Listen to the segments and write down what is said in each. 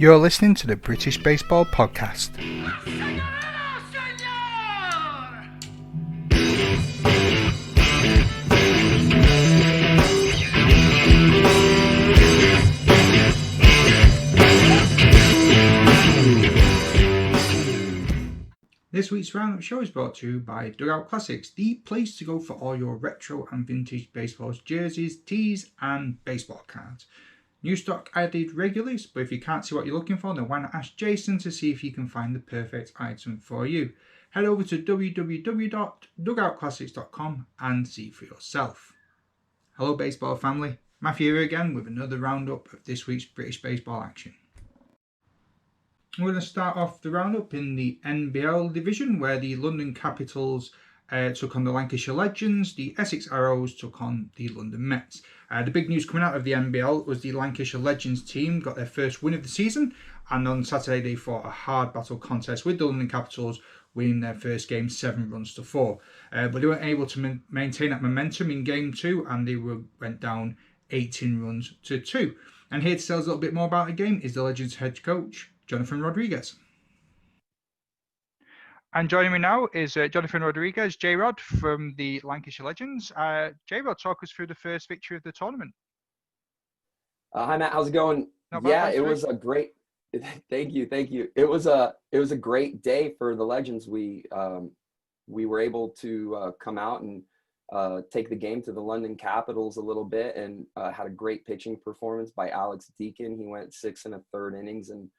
You're listening to the British Baseball Podcast. This week's roundup show is brought to you by Dugout Classics, the place to go for all your retro and vintage baseballs, jerseys, tees, and baseball cards. New stock added regularly, but if you can't see what you're looking for, then why not ask Jason to see if he can find the perfect item for you. Head over to www.dugoutclassics.com and see for yourself. Hello baseball family, Matthew here again with another roundup of this week's British baseball action. We're going to start off the roundup in the NBL division, where the London Capitals took on the Lancashire Legends, the Essex Arrows took on the London Mets. The big news coming out of the NBL was the Lancashire Legends team got their first win of the season, and on Saturday they fought a hard battle contest with the London Capitals, winning their first game 7-4. But they weren't able to maintain that momentum in game 2, and they went down 18-2. And here to tell us a little bit more about the game is the Legends head coach, Jonathan Rodriguez. And joining me now is Jonathan Rodriguez, J-Rod from the Lancashire Legends. J-Rod, talk us through the first victory of the tournament. Hi Matt, how's it going? It was a great. Thank you. It was a great day for the Legends. We were able to come out and take the game to the London Capitals a little bit, and had a great pitching performance by Alex Deakin. He went 6 1/3 innings, and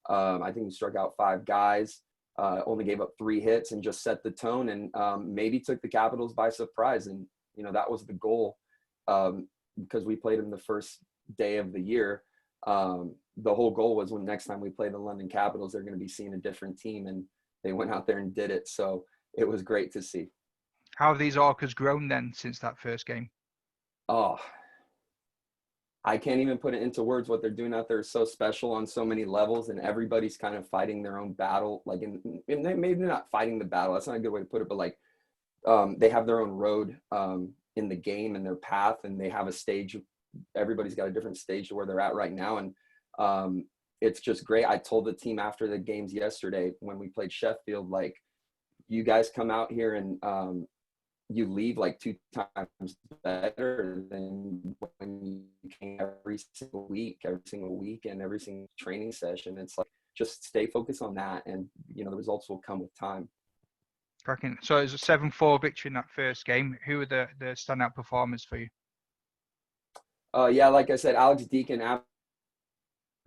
I think he struck out 5 guys. Only gave up 3 hits and just set the tone, and maybe took the Capitals by surprise. And that was the goal, because we played them the first day of the year. The whole goal was, when next time we play the London Capitals, they're going to be seeing a different team, and they went out there and did it. So it was great to see. How have these Orcas grown then since that first game? Oh, I can't even put it into words. What they're doing out there is so special on so many levels, and everybody's kind of fighting their own battle. Like, maybe not fighting the battle, that's not a good way to put it, but like, they have their own road in the game and their path, and they have a stage. Everybody's got a different stage to where they're at right now, and it's just great. I told the team after the games yesterday when we played Sheffield, like, you guys come out here and you leave like 2 times better than when you came every single week, and every single training session. It's like, just stay focused on that, and the results will come with time. Cracking. So it was a 7-4 victory in that first game. Who were the standout performers for you? Like I said, Alex Deakin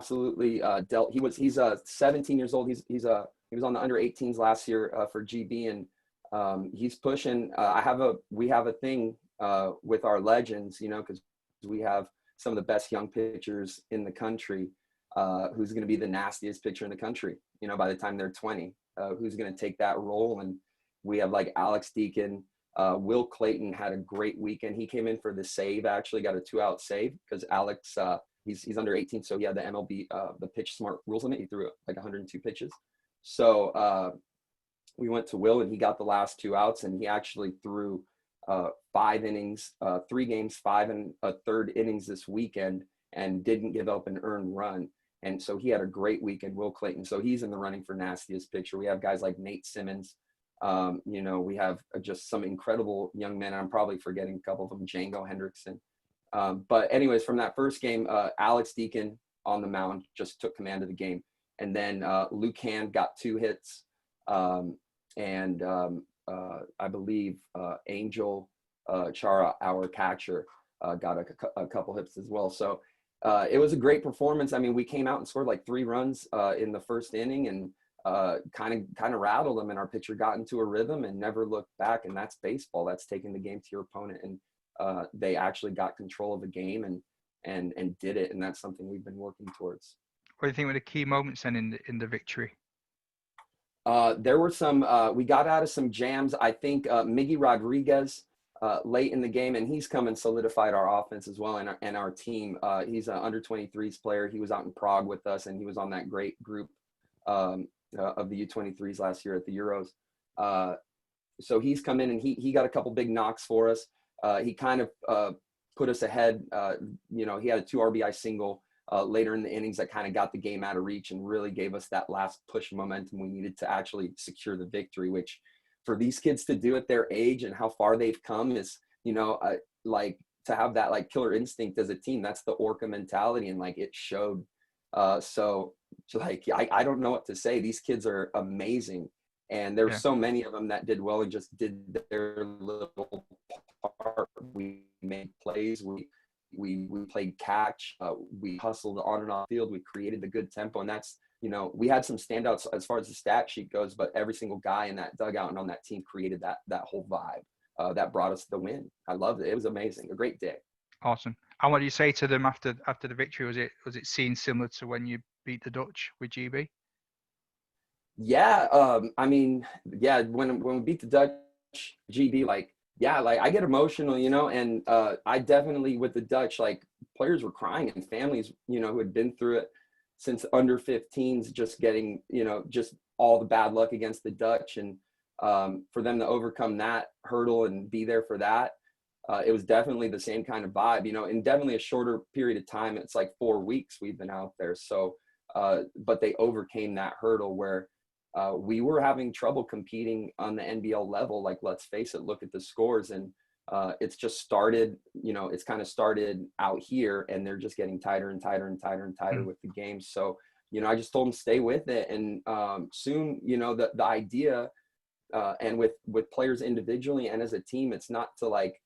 absolutely dealt. He's 17 years old. He was on the under 18s last year for GB, and he's pushing. We have a thing with our Legends, because we have some of the best young pitchers in the country. Who's going to be the nastiest pitcher in the country, by the time they're 20? Who's going to take that role? And we have like Alex Deakin. Will Clayton had a great weekend. He came in for the save, actually got a 2-out save, because Alex, he's under 18, so he had the MLB, the pitch smart rules limit. He threw like 102 pitches. So we went to Will, and he got the last 2 outs, and he actually threw 5 innings, 3 games, 5 1/3 innings this weekend, and didn't give up an earned run. And so he had a great weekend, Will Clayton. So he's in the running for nastiest pitcher. We have guys like Nate Simmons. We have just some incredible young men. I'm probably forgetting a couple of them, Django Hendrickson. But anyways, from that first game, Alex Deakin on the mound just took command of the game. And then Luke Hand got 2 hits. And I believe Angel Chara, our catcher, got a couple hits as well. So it was a great performance. I mean, we came out and scored like 3 runs in the first inning, and kind of rattled them, and our pitcher got into a rhythm and never looked back. And that's baseball. That's taking the game to your opponent. And they actually got control of the game and did it. And that's something we've been working towards. What do you think were the key moments then in the victory? There were some, we got out of some jams. I think Miggy Rodriguez late in the game, and he's come and solidified our offense as well, and our team. He's an under 23s player. He was out in Prague with us, and he was on that great group of the U23s last year at the Euros. So he's come in, and he got a couple big knocks for us. He kind of put us ahead. He had a 2 RBI single later in the innings that kind of got the game out of reach and really gave us that last push momentum we needed to actually secure the victory, which for these kids to do at their age and how far they've come is, like to have that like killer instinct as a team. That's the Orca mentality, and like it showed. So like, I don't know what to say. These kids are amazing. And there's so many of them that did well and just did their little part. We made plays. We played catch. We hustled on and off field. We created the good tempo. And that's, we had some standouts as far as the stat sheet goes, but every single guy in that dugout and on that team created that whole vibe that brought us the win. I loved it. It was amazing. A great day. Awesome. And what do you say to them after the victory? Was it seen similar to when you beat the Dutch with GB? Yeah, I mean, yeah, when we beat the Dutch GB, like I get emotional, and I definitely, with the Dutch, like players were crying and families, who had been through it since under 15s, just getting, just all the bad luck against the Dutch, and for them to overcome that hurdle and be there for that, it was definitely the same kind of vibe, in definitely a shorter period of time. It's like 4 weeks we've been out there. So, but they overcame that hurdle where we were having trouble competing on the NBL level. Like, let's face it, look at the scores, and it's just started, it's kind of started out here, and they're just getting tighter and tighter and tighter and tighter with the games. So, I just told them stay with it. And soon, the idea, and with players individually and as a team, it's not to like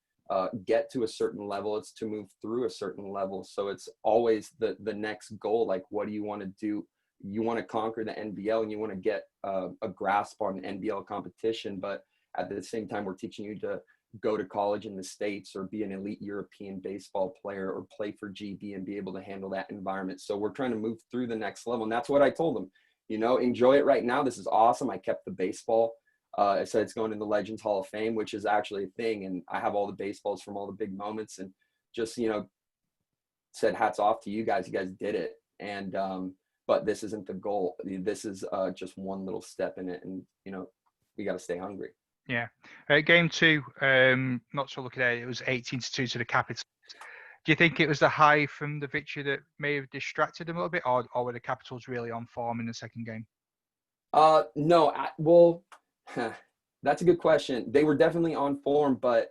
get to a certain level, it's to move through a certain level. So it's always the next goal. Like, what do you want to do? You want to conquer the NBL and you want to get a grasp on NBL competition, but at the same time, we're teaching you to go to college in the States or be an elite European baseball player or play for GB and be able to handle that environment. So we're trying to move through the next level. And that's what I told them, enjoy it right now. This is awesome. I kept the baseball. I said it's going in the Legends Hall of Fame, which is actually a thing. And I have all the baseballs from all the big moments, and just, said hats off to you guys. You guys did it. And, but this isn't the goal. This is just one little step in it. And, we got to stay hungry. Yeah. Game 2, not so lucky there. It was 18-2 to the Capitals. Do you think it was the high from the victory that may have distracted them a little bit, or were the Capitals really on form in the second game? No, that's a good question. They were definitely on form, but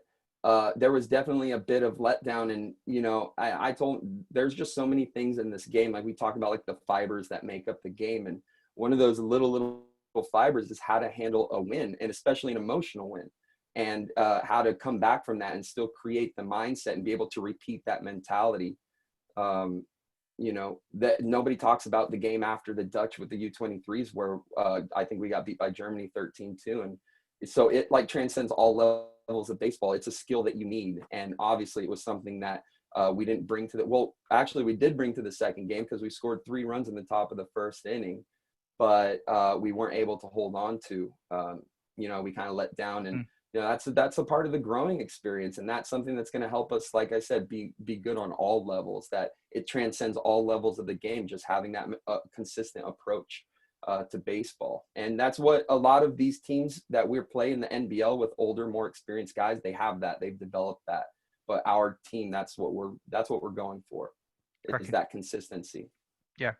there was definitely a bit of letdown. And, I told, there's just so many things in this game. Like we talk about, like the fibers that make up the game. And one of those little fibers is how to handle a win, and especially an emotional win, and how to come back from that and still create the mindset and be able to repeat that mentality. That nobody talks about the game after the Dutch with the U23s, where I think we got beat by Germany 13-2. And so it like transcends all levels of baseball. It's a skill that you need. And obviously it was something that we didn't bring to actually we did bring to the second game, because we scored 3 runs in the top of the first inning, but we weren't able to hold on to, we kind of let down. And that's a part of the growing experience, and that's something that's going to help us, like I said, be good on all levels, that it transcends all levels of the game, just having that consistent approach to baseball. And that's what a lot of these teams that we're playing in the NBL with older, more experienced guys, they have that, they've developed that. But our team, that's what we're going for, is that consistency. Yeah.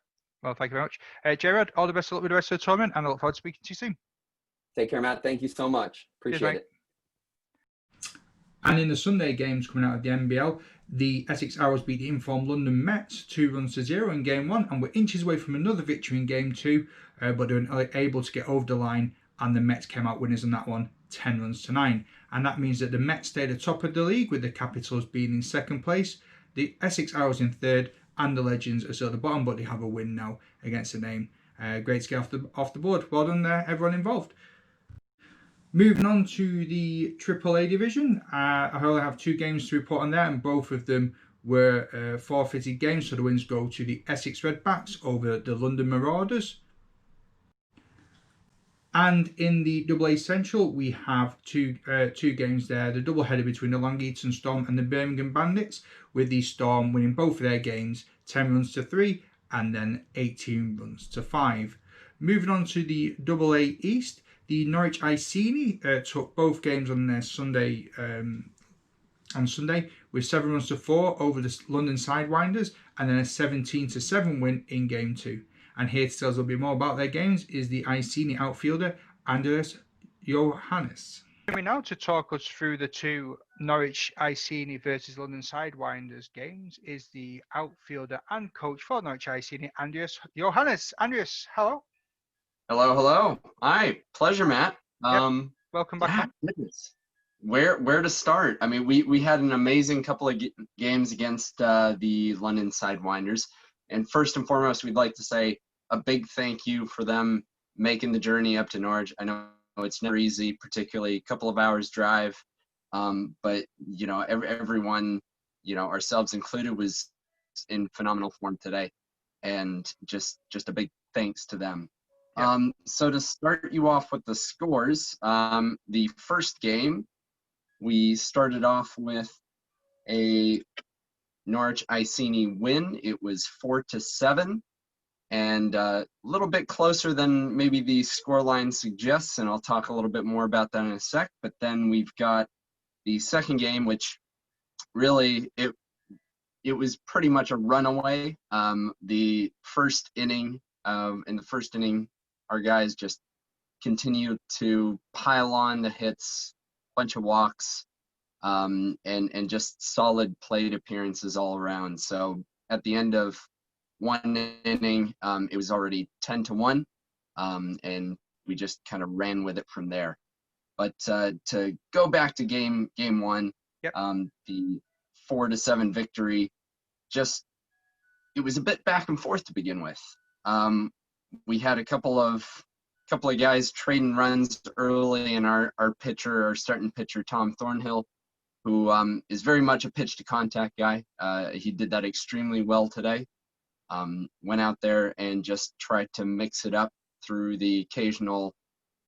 Well, thank you very much. Gerard, all the best of luck with the rest of the tournament, and I look forward to speaking to you soon. Take care, Matt. Thank you so much. Appreciate it. And in the Sunday games coming out of the NBL, the Essex Owls beat the informed London Mets 2-0 in Game 1, and were inches away from another victory in Game 2, but they were able to get over the line, and the Mets came out winners on that one, 10-9. And that means that the Mets stayed atop of the league, with the Capitals being in second place, the Essex Owls in third, and the Legends are still at the bottom, but they have a win now against the name. Great to get off the board. Well done there, everyone involved. Moving on to the AAA division, I only have 2 games to report on there, and both of them were forfeited games, so the wins go to the Essex Redbacks over the London Marauders. And in the AA Central, we have two games there. The doubleheader between the Long Eaton Storm and the Birmingham Bandits, with the Storm winning both of their games 10-3 and then 18-5. Moving on to the AA East, the Norwich Iceni took both games on their Sunday with 7-4 over the London Sidewinders, and then a 17-7 win in Game 2. And here to tell us a little bit more about their games is the Iceni outfielder, Andreas Johannes. Joining me now to talk us through the two Norwich Iceni versus London Sidewinders games is the outfielder and coach for Norwich Iceni, Andreas Johannes. Andreas, hello. Hello. Hi, pleasure, Matt. Welcome back. Yeah, goodness. Where to start? I mean, we had an amazing couple of games against the London Sidewinders, and first and foremost, we'd like to say a big thank you for them making the journey up to Norwich. I know it's never easy, particularly a couple of hours drive, but you know, everyone, you know, ourselves included, was in phenomenal form today, and just a big thanks to them. Yeah. So to start you off with the scores, the first game, we started off with a Norwich Iceni win. It was 4-7, and a little bit closer than maybe the scoreline suggests, and I'll talk a little bit more about that in a sec. But then we've got the second game, which really it was pretty much a runaway. The first inning, in the first inning, our guys just continued to pile on the hits, bunch of walks, and just solid plate appearances all around. So at the end of one inning, it was already 10-1, and we just kind of ran with it from there. But to go back to game one, Yep. The 4-7 victory, it was a bit back and forth to begin with. We had a couple of guys trading runs early, and our starting pitcher, Tom Thornhill, who is very much a pitch to contact guy. He did that extremely well today. Went out there and just tried to mix it up through the occasional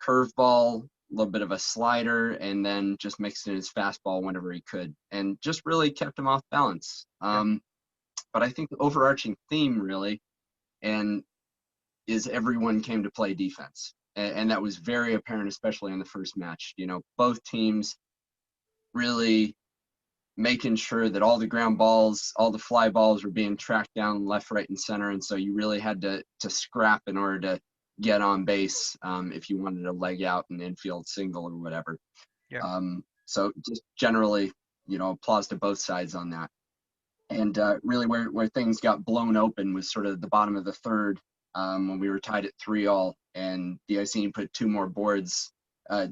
curveball, a little bit of a slider, and then just mixed in his fastball whenever he could, and just really kept him off balance. But I think the overarching theme really, is everyone came to play defense. And that was very apparent, especially in the first match. You know, both teams really making sure that all the ground balls, all the fly balls were being tracked down left, right, and center. And so you really had to scrap in order to get on base if you wanted to leg out an infield single or whatever. Yeah. So just generally, you know, applause to both sides on that. And really where things got blown open was sort of the bottom of the third, when we were tied at 3-3, and the Iceni put two more runs on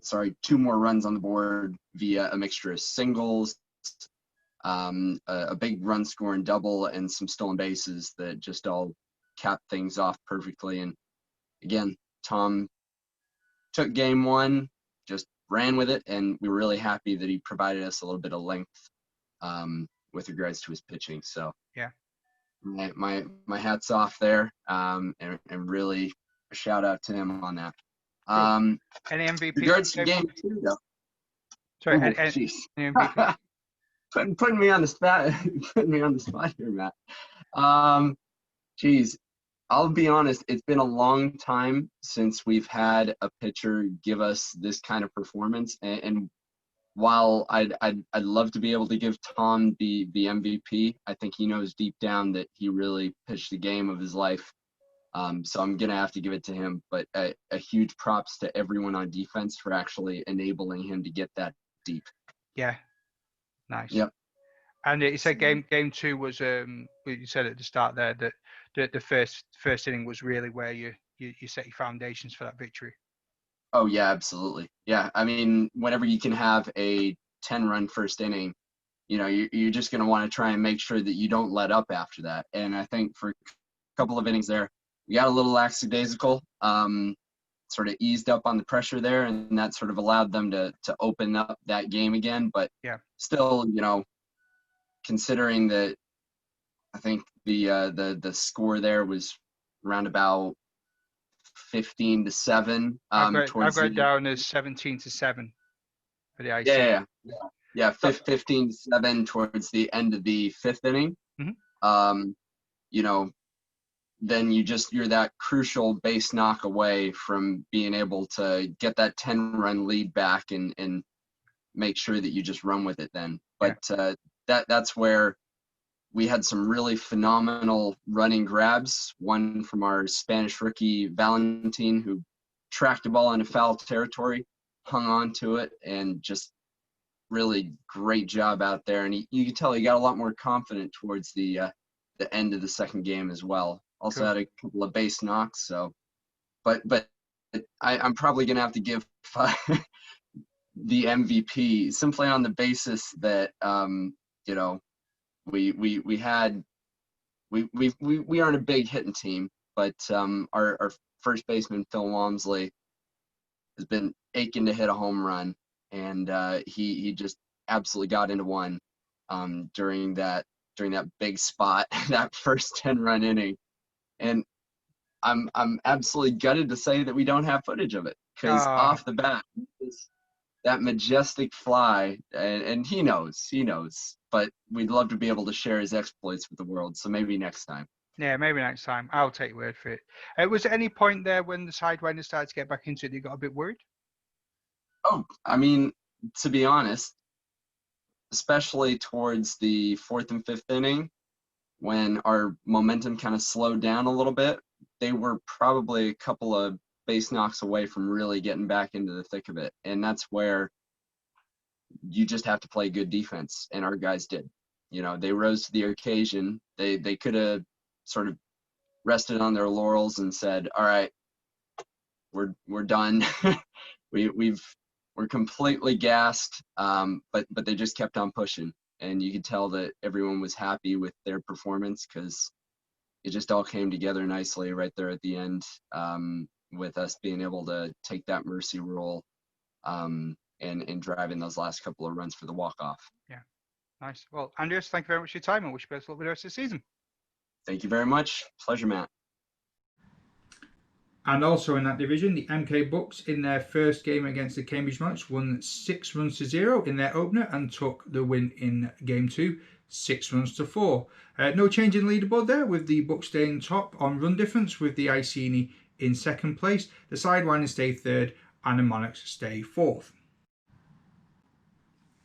the board via a mixture of singles, a big run scoring double, and some stolen bases that just all capped things off perfectly. And again, Tom took game one, just ran with it, and we were really happy that he provided us a little bit of length with regards to his pitching. So yeah, my hat's off there, and really a shout out to him on that. Any MVP? Regards to game two, though. Sorry, Ooh, any MVP? putting me on the spot, here, Matt. Geez, I'll be honest. It's been a long time since we've had a pitcher give us this kind of performance, and while I'd love to be able to give Tom the MVP, I think he knows deep down that he really pitched the game of his life. So I'm gonna have to give it to him. But a huge props to everyone on defense for actually enabling him to get that deep. Yeah, nice. Yep. And you said game two was you said at the start there that the first inning was really where you set your foundations for that victory. Oh yeah, absolutely. Yeah, I mean, whenever you can have a 10-run first inning, you know, you're just going to want to try and make sure that you don't let up after that. And I think for a couple of innings there, we got a little lackadaisical, sort of eased up on the pressure there, and that sort of allowed them to open up that game again. But yeah, still, you know, considering that, I think the score there was around about 15-7. I've got it down as 17-7 for the IC. Yeah. 15-7 towards the end of the fifth inning. Mm-hmm. You know, then you're that crucial base knock away from being able to get that 10-run lead back and make sure that you just run with it then. But that's where we had some really phenomenal running grabs. One from our Spanish rookie, Valentin, who tracked the ball into foul territory, hung on to it, and just really great job out there. And you could tell he got a lot more confident towards the end of the second game as well. Also Cool. had a couple of base knocks. So, but I'm probably going to have to give the MVP simply on the basis that, you know, we aren't a big hitting team, but our first baseman Phil Walmsley has been aching to hit a home run, and he just absolutely got into one during that big spot, that first 10-run inning. And I'm absolutely gutted to say that we don't have footage of it, because off the bat, that majestic fly, and he knows, but we'd love to be able to share his exploits with the world. So maybe next time. Yeah, maybe next time. I'll take your word for it. Was there any point there when the Sidewinders started to get back into it that you got a bit worried? Oh, I mean, to be honest, especially towards the fourth and fifth inning, when our momentum kind of slowed down a little bit, they were probably a couple of base knocks away from really getting back into the thick of it. And that's where you just have to play good defense, and our guys did. You know, they rose to the occasion. They could have sort of rested on their laurels and said, all right, we're done. we're completely gassed, but they just kept on pushing, and you could tell that everyone was happy with their performance, because it just all came together nicely right there at the end, with us being able to take that mercy roll and driving those last couple of runs for the walk-off. Yeah, nice. Well, Andreas, thank you very much for your time, and wish you best of luck with the rest of the season. Thank you very much. Pleasure, Matt. And also in that division, the MK Bucks in their first game against the Cambridge Monarchs won 6-0 in their opener and took the win in game 2, 6-4. No change in leaderboard there, with the Bucks staying top on run difference, with the Iceni in second place. The Sidewinders stay third and the Monarchs stay fourth.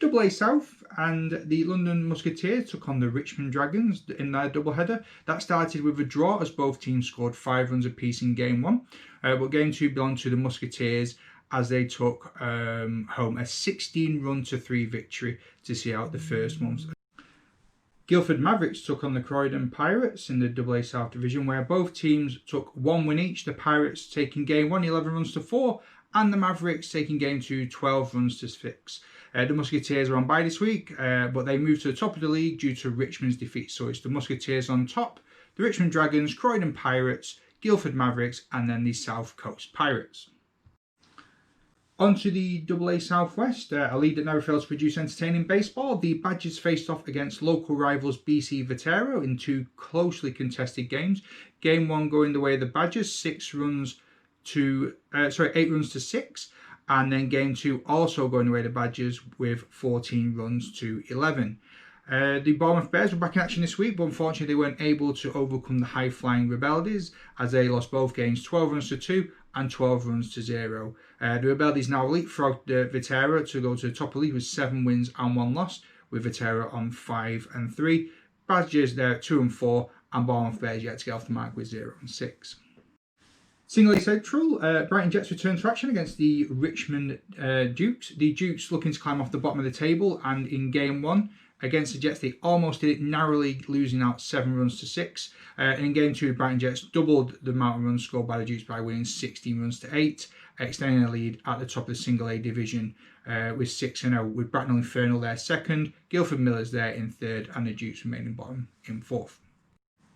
AA South and the London Musketeers took on the Richmond Dragons in their doubleheader. That started with a draw as both teams scored 5 runs apiece in game 1. But game 2 belonged to the Musketeers as they took home a 16-run-3 victory to see out the first month. Guildford Mavericks took on the Croydon Pirates in the AA South division, where both teams took 1 win each. The Pirates taking game 1 11-4, and the Mavericks taking game 2 12-6. The Musketeers are on bye this week, but they moved to the top of the league due to Richmond's defeat. So it's the Musketeers on top, the Richmond Dragons, Croydon Pirates, Guildford Mavericks, and then the South Coast Pirates. On to the AA Southwest, a league that never fails to produce entertaining baseball. The Badgers faced off against local rivals BC Vetero in 2 closely contested games. Game 1 going the way of the Badgers, 8 runs to 6. And then game 2 also going away to Badgers with 14 runs to 11. The Bournemouth Bears were back in action this week, but unfortunately they weren't able to overcome the high-flying Rebeldes as they lost both games 12 runs to 2 and 12 runs to 0. The Rebeldes now leapfrogged the Vetera to go to the top of the league with 7 wins and 1 loss, with Vetera on 5-3. Badgers there at 2-4, and Bournemouth Bears yet to get off the mark with 0-6. Single A Central, Brighton Jets return to action against the Richmond Dukes. The Dukes looking to climb off the bottom of the table, and in game 1 against the Jets they almost did it, narrowly losing out 7 runs to 6. And in game 2 the Brighton Jets doubled the amount of runs scored by the Dukes by winning 16 runs to 8, extending the lead at the top of the Single A division with 6-0, with Bracknell Infernal there second, Guildford Millers there in third, and the Dukes remaining bottom in fourth.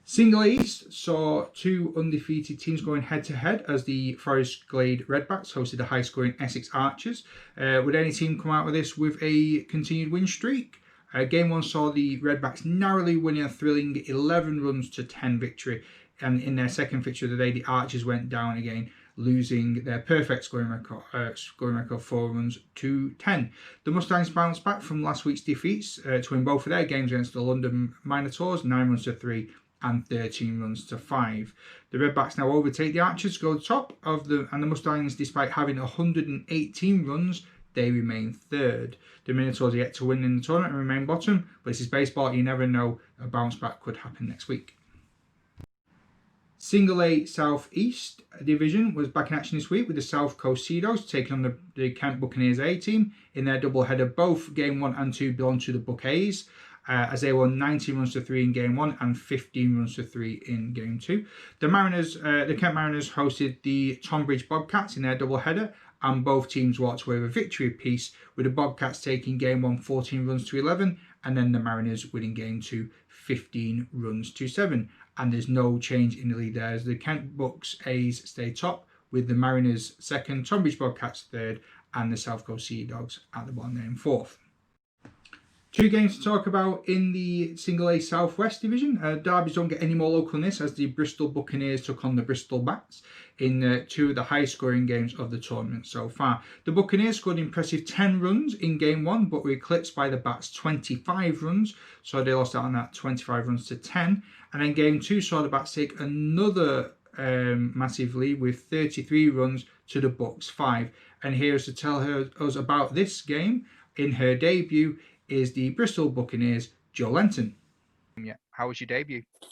Single East saw 2 undefeated teams going head-to-head as the Forest Glade Redbacks hosted the high-scoring Essex Archers. Would any team come out of this with a continued win streak? Game 1 saw the Redbacks narrowly winning a thrilling 11 runs to 10 victory, and in their second victory of the day the Archers went down again, losing their perfect scoring record 4 runs to 10. The Mustangs bounced back from last week's defeats to win both of their games against the London Minotaurs, 9 runs to 3 and 13 runs to 5. The Redbacks now overtake the Archers to go to the top of and the Mustangs, despite having 118 runs, they remain third. The Minotaurs are yet to win in the tournament and remain bottom, but this is baseball. You never know. A bounce back could happen next week. Single A South East Division was back in action this week with the South Coast Sea Dogs taking on the Kent Buccaneers A team in their doubleheader. Both game 1 and 2 belong to the Buck A's, as they won 19 runs to 3 in game 1 and 15 runs to 3 in game 2. The Kent Mariners hosted the Tonbridge Bobcats in their doubleheader, and both teams walked away with a victory apiece, with the Bobcats taking game 1 14 runs to 11, and then the Mariners winning game 2 15 runs to 7. And there's no change in the lead there, as the Kent Bucks A's stay top, with the Mariners second, Tonbridge Bobcats third, and the South Coast Sea Dogs at the bottom there in fourth. 2 games to talk about in the Single A Southwest Division. Derbies don't get any more local than this, as the Bristol Buccaneers took on the Bristol Bats in 2 of the highest scoring games of the tournament so far. The Buccaneers scored an impressive 10 runs in game 1, but were eclipsed by the Bats' 25 runs, so they lost out on that 25 runs to 10. And then game 2 saw the Bats take another massive lead with 33 runs to the Bucks' 5. And here's to tell us about this game in her debut is the Bristol Buccaneers' Jo Lenton. Yeah, how was your debut? I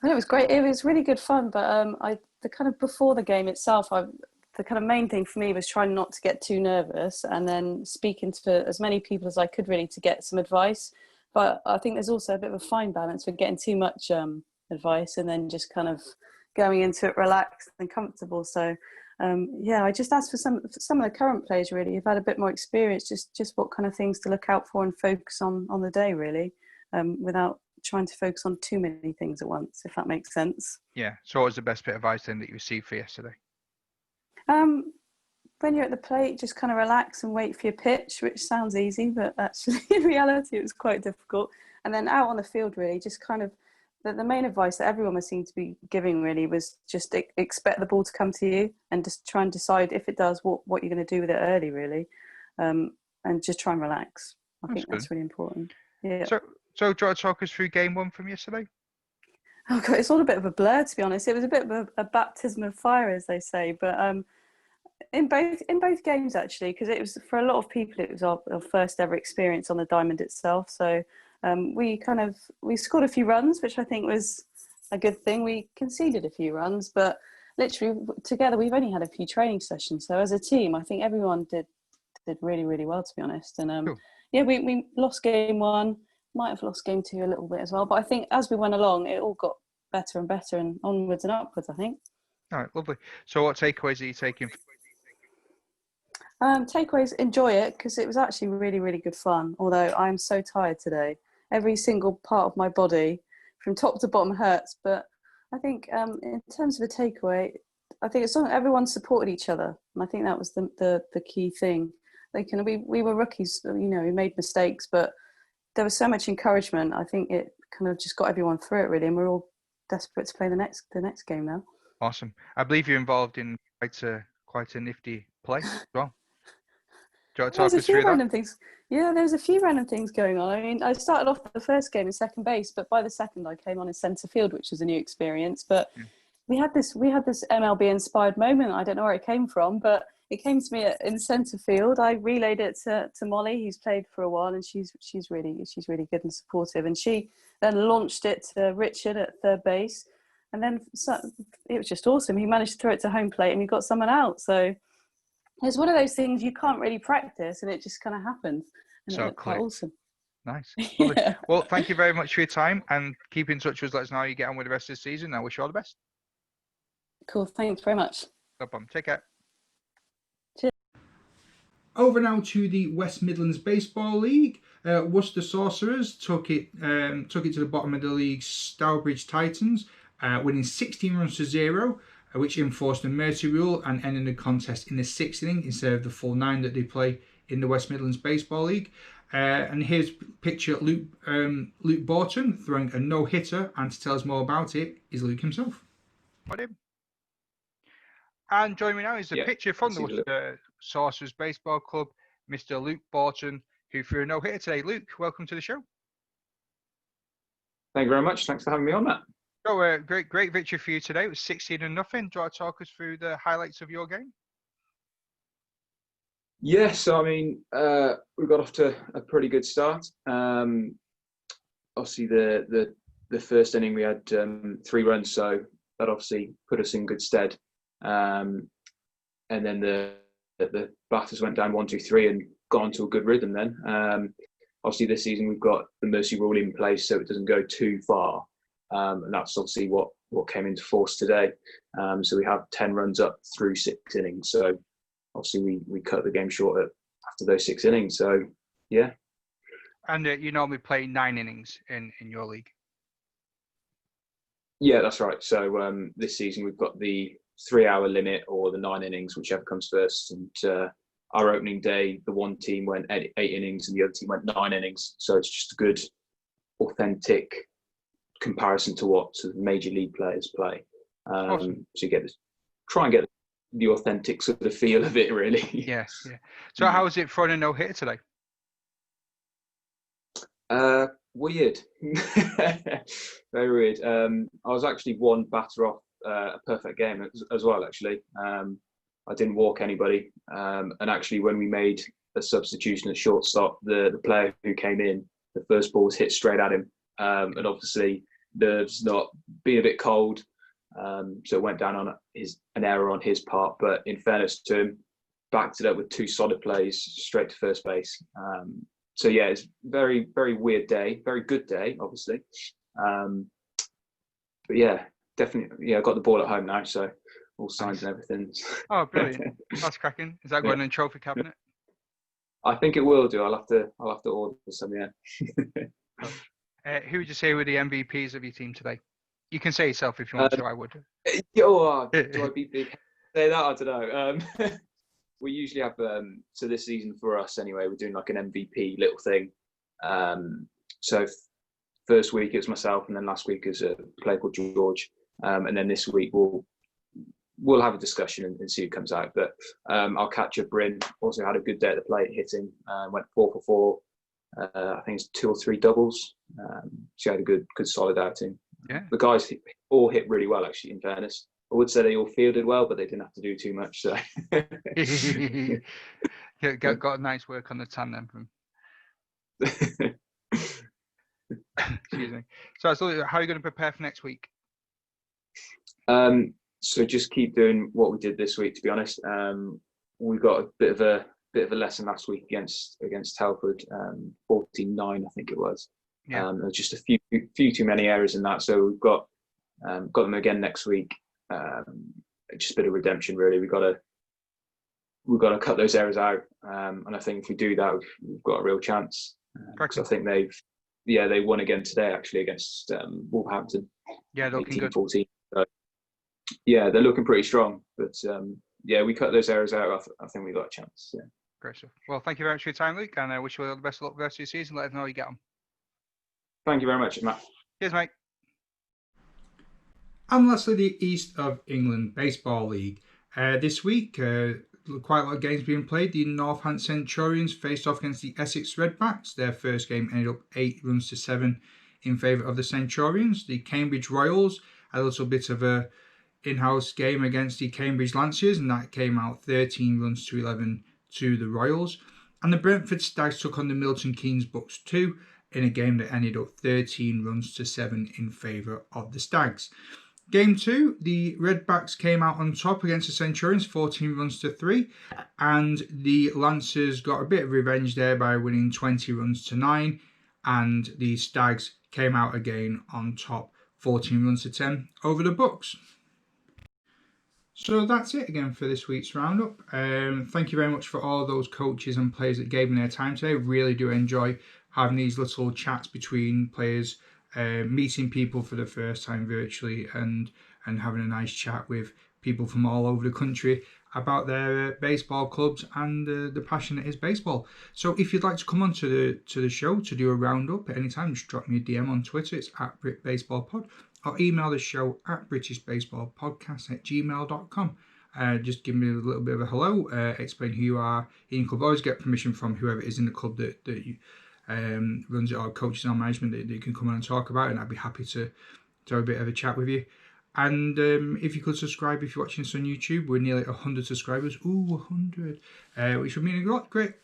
think it was great. It was really good fun, but the kind of before the game itself, the kind of main thing for me was trying not to get too nervous, and then speaking to as many people as I could really to get some advice. But I think there's also a bit of a fine balance with getting too much advice and then just kind of going into it relaxed and comfortable. So I just asked for some of the current players really who've had a bit more experience, just what kind of things to look out for and focus on the day really, without trying to focus on too many things at once, if that makes sense. Yeah. So what was the best bit of advice then that you received for yesterday? When you're at the plate, just kind of relax and wait for your pitch, which sounds easy, but actually in reality it was quite difficult. And then out on the field really, just kind of the main advice that everyone was seemed to be giving really was just expect the ball to come to you and just try and decide if it does what you're going to do with it early really, and just try and relax. I think that's really important. Yeah. So do you want to talk us through game 1 from yesterday? Oh God, it's all a bit of a blur to be honest. It was a bit of a baptism of fire, as they say, but in both games actually, because it was for a lot of people it was our first ever experience on the diamond itself. So we scored a few runs, which I think was a good thing. We conceded a few runs, but literally together we've only had a few training sessions. So as a team, I think everyone did really, really well, to be honest. And cool. We lost game 1, might have lost game 2 a little bit as well. But I think as we went along, it all got better and better and onwards and upwards, I think. All right, lovely. So what takeaways are you taking? Takeaways, enjoy it, because it was actually really, really good fun. Although I'm so tired today. Every single part of my body from top to bottom hurts. But I think in terms of a takeaway, I think it's everyone supported each other. And I think that was the key thing. We were rookies, we made mistakes, but there was so much encouragement. I think it kind of just got everyone through it really. And we're all desperate to play the next game now. Awesome. I believe you're involved in quite a nifty play as well. Do you want to talk us through that? Yeah, there's a few random things going on. I mean, I started off the first game in second base, but by the second I came on in centre field, which was a new experience. But we had this MLB inspired moment. I don't know where it came from, but it came to me in centre field. I relayed it to Molly, who's played for a while, and she's really good and supportive. And she then launched it to Richard at third base, and then it was just awesome. He managed to throw it to home plate, and we got someone out. So it's one of those things you can't really practice, and it just kind of happened. And So it quite awesome. Nice. Yeah. Well, thank you very much for your time, and keep in touch with us. Let us know how you get on with the rest of the season. I wish you all the best. Cool. Thanks very much. No problem. Take care. Over now to the West Midlands Baseball League. Worcester Sorcerers took it to the bottom of the league's Stourbridge Titans, winning 16 runs to 0, which enforced the Mercy rule and ended the contest in the 6th inning instead of the full 9 that they play in the West Midlands Baseball League. And here's a picture of Luke Borton throwing a no-hitter, and to tell us more about it is Luke himself. And joining me now is a picture from the Worcester Sorcerers Baseball Club, Mr. Luke Borton, who threw a no-hitter today. Luke, welcome to the show. Thank you very much. Thanks for having me on, Matt. So, great victory for you today. It was 16-0. Do you want to talk us through the highlights of your game? Yeah, so I mean, we got off to a pretty good start. Obviously, the first inning we had 3 runs, so that obviously put us in good stead. And then the batters went down 1, 2, 3 and got onto a good rhythm. Then obviously this season we've got the mercy rule in place, so it doesn't go too far, and that's obviously what came into force today. So we have 10 runs up through 6 innings. So obviously we cut the game short after those 6 innings. So yeah. And you normally play 9 innings in your league. Yeah, that's right. So this season we've got the 3-hour limit or the 9 innings, whichever comes first. And our opening day, the one team went 8 innings and the other team went 9 innings. So it's just a good, authentic comparison to what sort of major league players play. Awesome. So you try and get the authentic sort of feel of it, really. Yeah. So how was it throwing a no-hitter today? Weird. Very weird. I was actually one batter off a perfect game as well, actually. I didn't walk anybody. And actually, when we made a substitution at shortstop, the player who came in, the first ball was hit straight at him. And obviously, nerves not being a bit cold. So it went down on an error on his part. But in fairness to him, backed it up with 2 solid plays straight to first base. So yeah, it's very, very weird day, very good day, obviously. But yeah, definitely, yeah, I got the ball at home now, so all signs and everything. Oh, brilliant! That's cracking. Is that going in the trophy cabinet? I think it will do. I'll have to order some. Yeah. Who would you say were the MVPs of your team today? You can say yourself if you want to. I would. Do I be big? Say that? I don't know. We usually have so this season for us anyway, we're doing like an MVP little thing. So first week it was myself, and then last week is a player called George, and then this week we'll have a discussion and see who comes out. But I'll catch up. Bryn also had a good day at the plate hitting, went 4 for 4. I think it's 2 or 3 doubles. She had a good solid outing. Yeah. The guys all hit really well, actually. In fairness, I would say they all fielded well, but they didn't have to do too much. So got a nice work on the tandem from. Excuse me. So how are you going to prepare for next week? So just keep doing what we did this week. To be honest, we got a bit of a lesson last week against Telford, 14-9, I think it was. Yeah. There's just a few too many errors in that. So we've got them again next week. Just a bit of redemption, really. We've got to cut those errors out, and I think if we do that, we've got a real chance. Because I think they won again today, actually, against Wolverhampton. Yeah, looking 18-14. So, yeah, they're looking pretty strong. But yeah, we cut those errors out. I think we got a chance. Yeah. Great stuff. Well, thank you very much for your time, Luke, and I wish you all the best of luck for the rest of your season. Let us know how you get on. Thank you very much, Matt. Cheers, mate. And lastly, the East of England Baseball League. This week, quite a lot of games being played. The Northants Centurions faced off against the Essex Redbacks. Their first game ended up 8 runs to 7 in favour of the Centurions. The Cambridge Royals had a little bit of a in-house game against the Cambridge Lanciers, and that came out 13 runs to 11 to the Royals. And the Brentford Stags took on the Milton Keynes Bucks 2 in a game that ended up 13 runs to 7 in favour of the Stags. Game 2, the Redbacks came out on top against the Centurions, 14 runs to 3, and the Lancers got a bit of revenge there by winning 20 runs to 9, and the Stags came out again on top, 14 runs to 10 over the Bucks. So that's it again for this week's roundup. Thank you very much for all those coaches and players that gave me their time today. Really do enjoy having these little chats between players, meeting people for the first time virtually, and having a nice chat with people from all over the country about their baseball clubs and the passion that is baseball. So if you'd like to come on to the show to do a roundup at any time, just drop me a DM on Twitter. It's at BritBaseballPod, or email the show at BritishBaseballPodcast@gmail.com. Just give me a little bit of a hello, explain who you are in your club. Always get permission from whoever is in the club that you runs it, or coaches or management that you can come on and talk about, and I'd be happy to have a bit of a chat with you. And if you could subscribe if you're watching this on YouTube, we're nearly 100 subscribers. Ooh, 100. Which would mean a great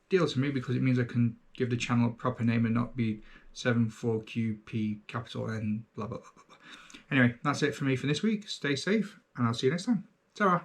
deal to me, because it means I can give the channel a proper name and not be 74QP capital N blah blah blah blah. Anyway, that's it for me for this week. Stay safe, and I'll see you next time. Ta-ra.